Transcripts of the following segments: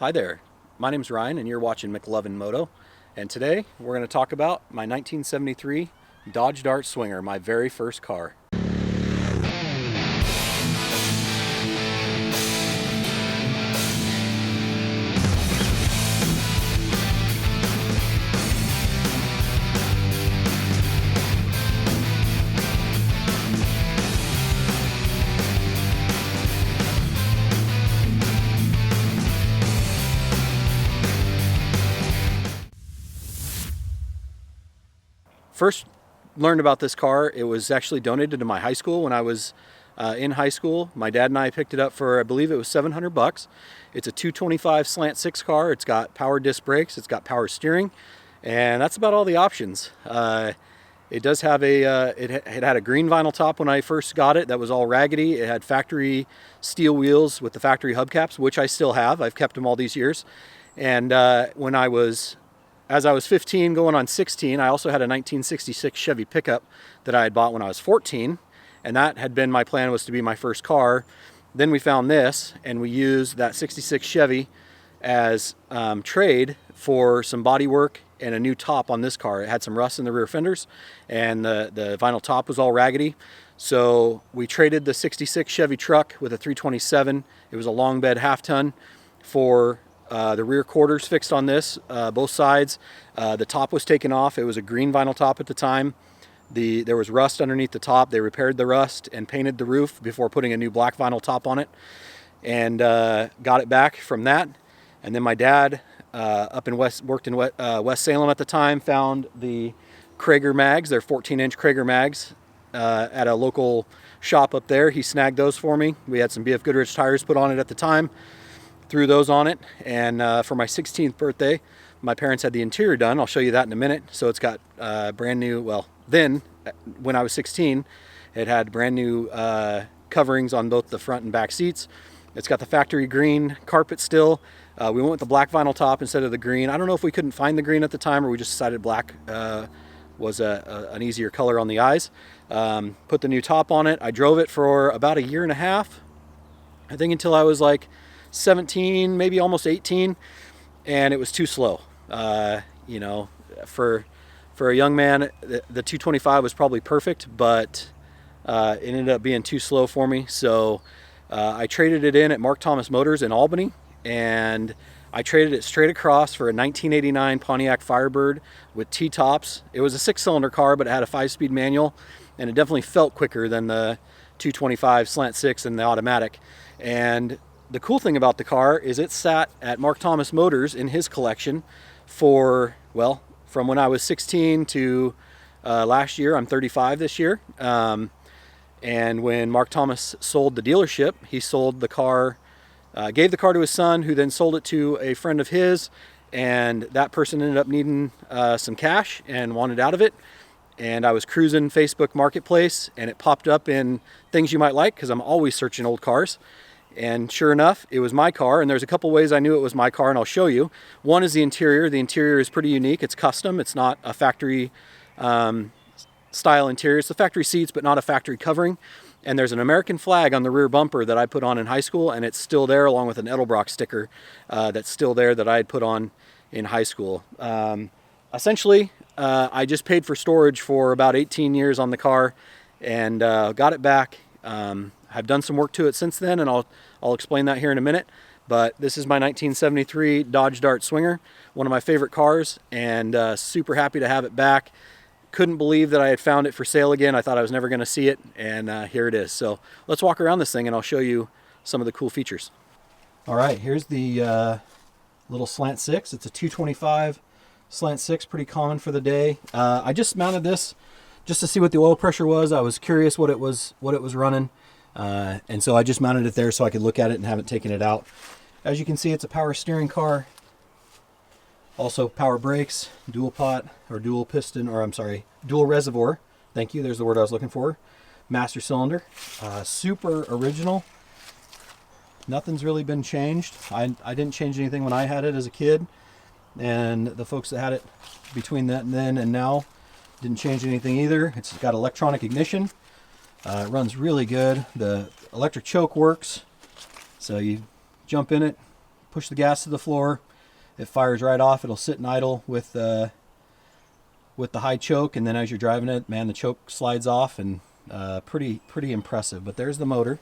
Hi there, my name's Ryan and you're watching McLovinmoto, and today we're going to talk about my 1973 Dodge Dart Swinger, my very first car. First learned about this car, it was actually donated to my high school when I was in high school. My dad and I picked it up for, I believe it was $700. It's a 225 slant 6 car. It's got power disc brakes, it's got power steering, and that's about all the options. It does have it had a green vinyl top when I first got it that was all raggedy. It had factory steel wheels with the factory hubcaps, which I still have. I've kept them all these years. And as I was 15 going on 16, I also had a 1966 Chevy pickup that I had bought when I was 14, and that had been my plan, was to be my first car. Then we found this, and we used that 66 Chevy as trade for some body work and a new top on this car. It had some rust in the rear fenders, and the vinyl top was all raggedy. So we traded the 66 Chevy truck with a 327. It was a long bed half-ton for the rear quarters fixed on this, both sides. The top was taken off. It was a green vinyl top at the time. There was rust underneath the top. They repaired the rust and painted the roof before putting a new black vinyl top on it, and got it back from that. And then my dad worked in West Salem at the time, found the Krager mags. They're 14-inch Krager mags at a local shop up there. He snagged those for me. We had some BF Goodrich tires put on it at the time. Threw those on it, and for my 16th birthday, my parents had the interior done. I'll show you that in a minute. So it's got brand new, well, then when I was 16, it had brand new coverings on both the front and back seats. It's got the factory green carpet still. We went with the black vinyl top instead of the green. I don't know if we couldn't find the green at the time, or we just decided black was an easier color on the eyes. Put the new top on it. I drove it for about a year and a half, I think, until I was like 17, maybe almost 18, and it was too slow. You know, for a young man, the 225 was probably perfect, but it ended up being too slow for me. So I traded it in at Mark Thomas Motors in Albany, and I traded it straight across for a 1989 Pontiac Firebird with T-tops. It was a 6-cylinder car, but it had a 5-speed manual, and it definitely felt quicker than the 225 slant 6 and the automatic. And the cool thing about the car is it sat at Mark Thomas Motors in his collection for, well, from when I was 16 to last year. I'm 35 this year. And when Mark Thomas sold the dealership, he sold the car, gave the car to his son, who then sold it to a friend of his, and that person ended up needing some cash and wanted out of it. And I was cruising Facebook Marketplace, and it popped up in things you might like, because I'm always searching old cars. And sure enough, it was my car, and there's a couple ways I knew it was my car, and I'll show you. One is the interior. The interior is pretty unique. It's custom. It's not a factory style interior. It's the factory seats, but not a factory covering. And there's an American flag on the rear bumper that I put on in high school, and it's still there, along with an Edelbrock sticker that's still there that I had put on in high school. Essentially, I just paid for storage for about 18 years on the car, and got it back. I've done some work to it since then, and I'll explain that here in a minute. But this is my 1973 Dodge Dart Swinger, one of my favorite cars, and super happy to have it back. Couldn't believe that I had found it for sale again. I thought I was never going to see it, and here it is. So let's walk around this thing, and I'll show you some of the cool features. All right, here's the little slant 6. It's a 225 slant 6, pretty common for the day. I just mounted this just to see what the oil pressure was. I was curious what it was running. And so I just mounted it there so I could look at it and haven't taken it out. As you can see, it's a power steering car. Also power brakes, dual pot or dual piston, or I'm sorry, dual reservoir. Thank you, there's the word I was looking for. Master cylinder. Super original. Nothing's really been changed. I didn't change anything when I had it as a kid, and the folks that had it between then and now didn't change anything either. It's got electronic ignition. It runs really good. The electric choke works. So you jump in it, push the gas to the floor, it fires right off. It'll sit in idle with the high choke, and then as you're driving it, man, the choke slides off, and pretty impressive. But there's the motor.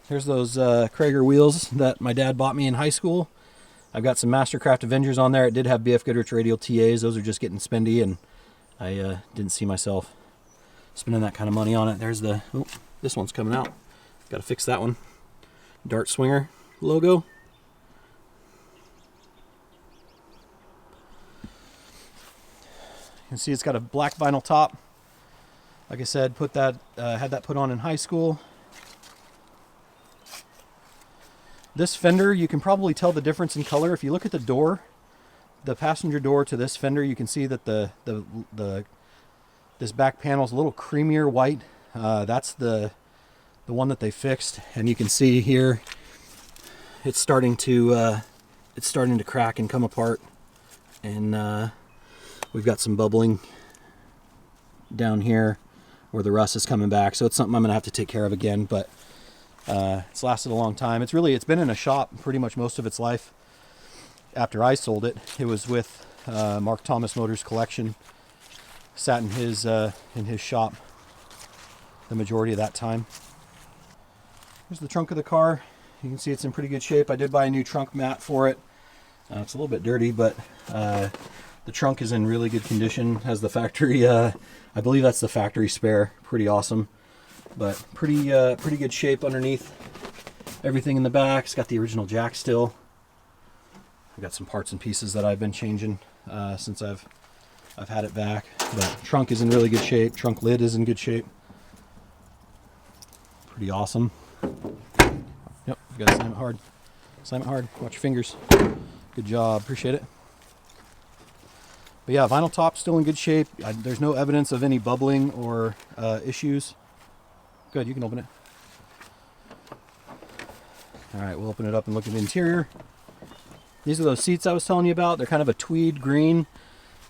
Here's those Krager wheels that my dad bought me in high school. I've got some Mastercraft Avengers on there. It did have BF Goodrich radial TAs. Those are just getting spendy, and I didn't see myself spending that kind of money on it. There's the, oh, this one's coming out. Got to fix that one. Dart Swinger logo. You can see it's got a black vinyl top. Like I said, had that put on in high school. This fender, you can probably tell the difference in color. If you look at the door, the passenger door to this fender, you can see that this back panel is a little creamier white. That's the one that they fixed, and you can see here it's starting to crack and come apart, and we've got some bubbling down here where the rust is coming back. So it's something I'm gonna have to take care of again, but it's lasted a long time. It's been in a shop pretty much most of its life. After I sold it, it was with Mark Thomas Motors Collection. Sat in his shop the majority of that time. Here's the trunk of the car. You can see it's in pretty good shape. I did buy a new trunk mat for it. It's a little bit dirty, but the trunk is in really good condition. Has the factory, I believe that's the factory spare. Pretty awesome. But pretty good shape underneath. Everything in the back. It's got the original jack still. I've got some parts and pieces that I've been changing since I've had it back. But trunk is in really good shape. Trunk lid is in good shape. Pretty awesome. Yep, you gotta slam it hard. Slam it hard. Watch your fingers. Good job. Appreciate it. But yeah, vinyl top still in good shape. There's no evidence of any bubbling or issues. Good, you can open it. All right, we'll open it up and look at the interior. These are those seats I was telling you about. They're kind of a tweed green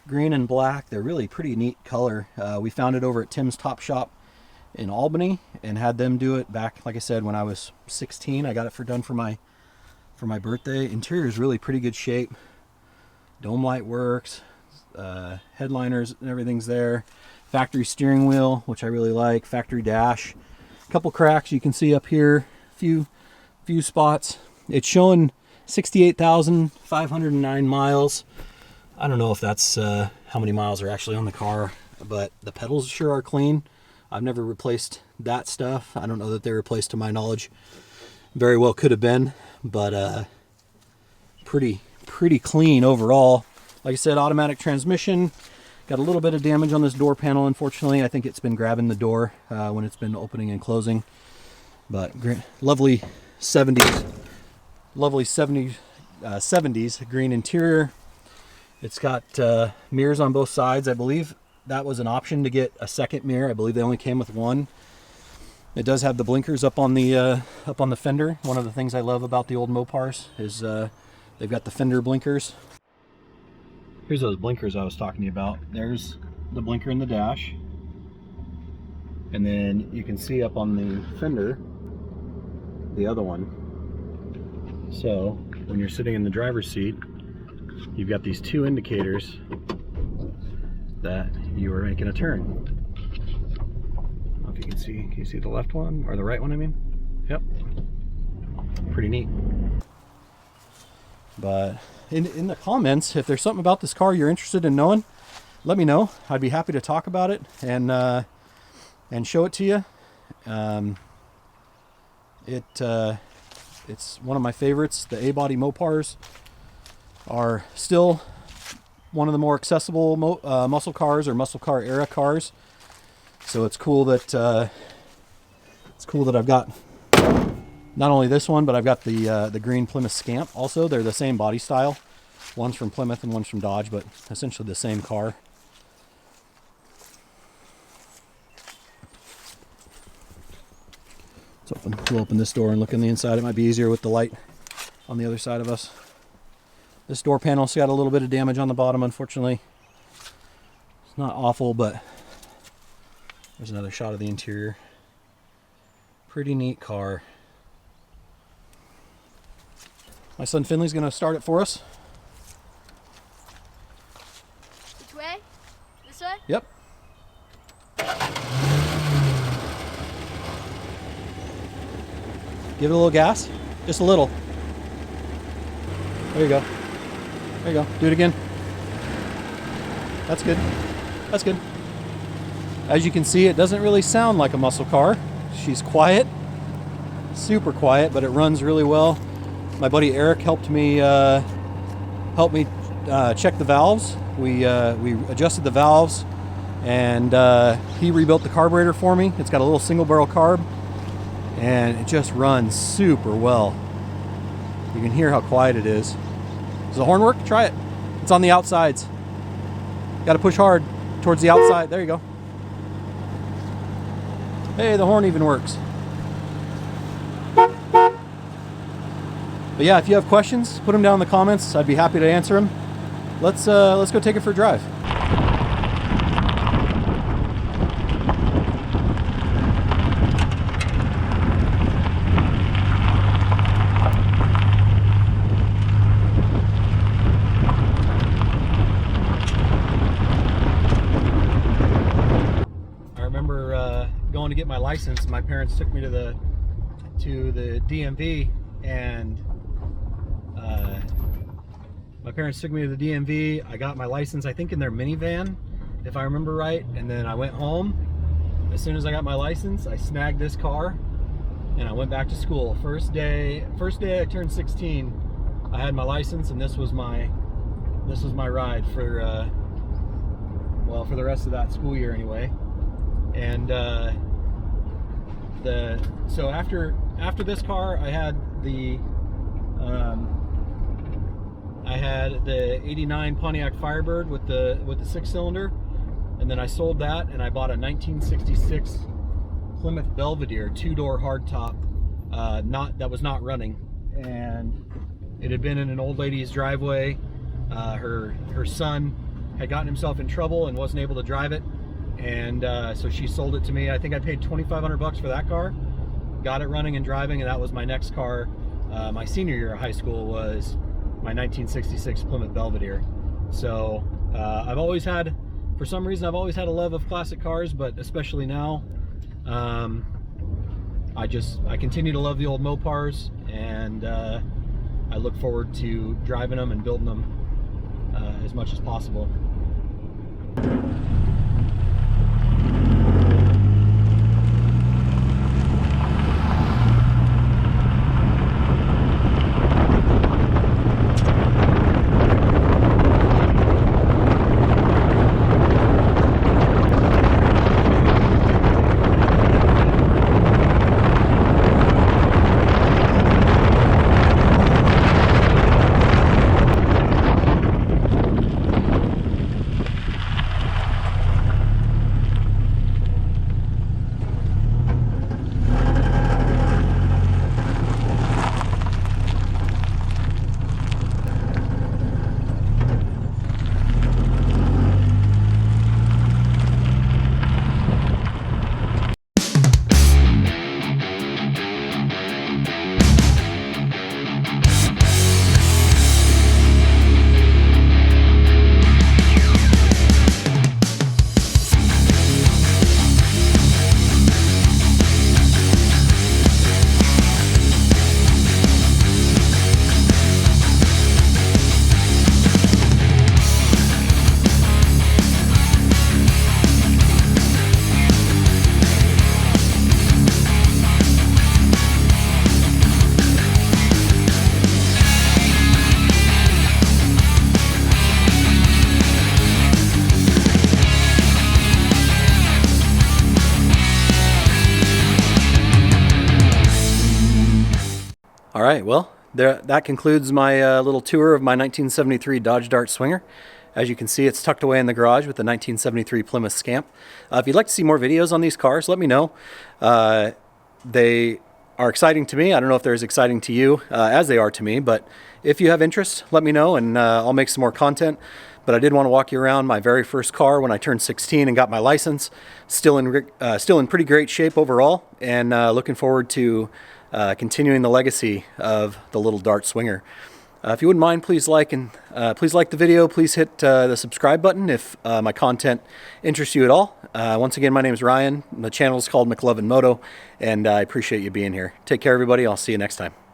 and black. They're really pretty neat color. We found it over at Tim's Top Shop in Albany and had them do it back, like I said, when I was 16. I got it done for my birthday. Interior is really pretty good shape. Dome light works. Headliners and everything's there. Factory steering wheel, which I really like. Factory dash. A couple cracks you can see up here. Few spots. It's showing 68,509 miles. I don't know if that's how many miles are actually on the car, but the pedals sure are clean. I've never replaced that stuff. I don't know that they're replaced to my knowledge. Very well could have been, but pretty clean overall. Like I said, automatic transmission. Got a little bit of damage on this door panel, unfortunately. I think it's been grabbing the door when it's been opening and closing. But lovely 70s green interior. It's got mirrors on both sides. I believe that was an option to get a second mirror. I believe they only came with one. It does have the blinkers up on the fender. One of the things I love about the old Mopars is they've got the fender blinkers. Here's those blinkers I was talking to you about. There's the blinker in the dash. And then you can see up on the fender, the other one. So when you're sitting in the driver's seat, you've got these two indicators that you are making a turn. I don't know if you can you see the left one, or the right one, I mean? Yep. Pretty neat. But in the comments, if there's something about this car you're interested in knowing, let me know. I'd be happy to talk about it and show it to you. It's one of my favorites. The A-body Mopars are still one of the more accessible muscle cars or muscle car era cars. So it's cool that I've got not only this one, but I've got the green Plymouth Scamp also. They're the same body style. One's from Plymouth and one's from Dodge, but essentially the same car. So we'll open this door and look on the inside. It might be easier with the light on the other side of us. This door panel's got a little bit of damage on the bottom, unfortunately. It's not awful, but there's another shot of the interior. Pretty neat car. My son Finley's going to start it for us. Which way? This way? Yep. Give it a little gas. Just a little. There you go. There you go. Do it again. That's good. That's good. As you can see, it doesn't really sound like a muscle car. She's quiet. Super quiet, but it runs really well. My buddy Eric helped me check the valves. We adjusted the valves, and he rebuilt the carburetor for me. It's got a little single barrel carb, and it just runs super well. You can hear how quiet it is. Does the horn work? Try it. It's on the outsides. Got to push hard towards the outside. There you go. Hey, the horn even works. But yeah, if you have questions, put them down in the comments. I'd be happy to answer them. Let's go take it for a drive. I remember going to get my license. My parents took me to the DMV, and my parents took me to the DMV. I got my license, I think in their minivan, if I remember right. And then I went home. As soon as I got my license, I snagged this car and I went back to school. First day I turned 16, I had my license, and this was my ride for well, for the rest of that school year anyway. And so after this car, I had the 89 Pontiac Firebird with the 6-cylinder, and then I sold that and I bought a 1966 Plymouth Belvedere 2-door hardtop, that was not running, and it had been in an old lady's driveway. Her son had gotten himself in trouble and wasn't able to drive it, and so she sold it to me. I think I paid $2,500 for that car, got it running and driving, and that was my next car. My senior year of high school was my 1966 Plymouth Belvedere. So for some reason, I've always had a love of classic cars, but especially now, I continue to love the old Mopars, and I look forward to driving them and building them as much as possible. All right, well, that concludes my little tour of my 1973 Dodge Dart Swinger. As you can see, it's tucked away in the garage with the 1973 Plymouth Scamp. If you'd like to see more videos on these cars, let me know. They are exciting to me. I don't know if they're as exciting to you as they are to me, but if you have interest, let me know, and I'll make some more content. but I did want to walk you around my very first car when I turned 16 and got my license. Still in pretty great shape overall, and looking forward to continuing the legacy of the little Dart Swinger. If you wouldn't mind, please like the video. Please hit the subscribe button if my content interests you at all. Once again, my name is Ryan. The channel is called McLovinmoto, and I appreciate you being here. Take care, everybody. I'll see you next time.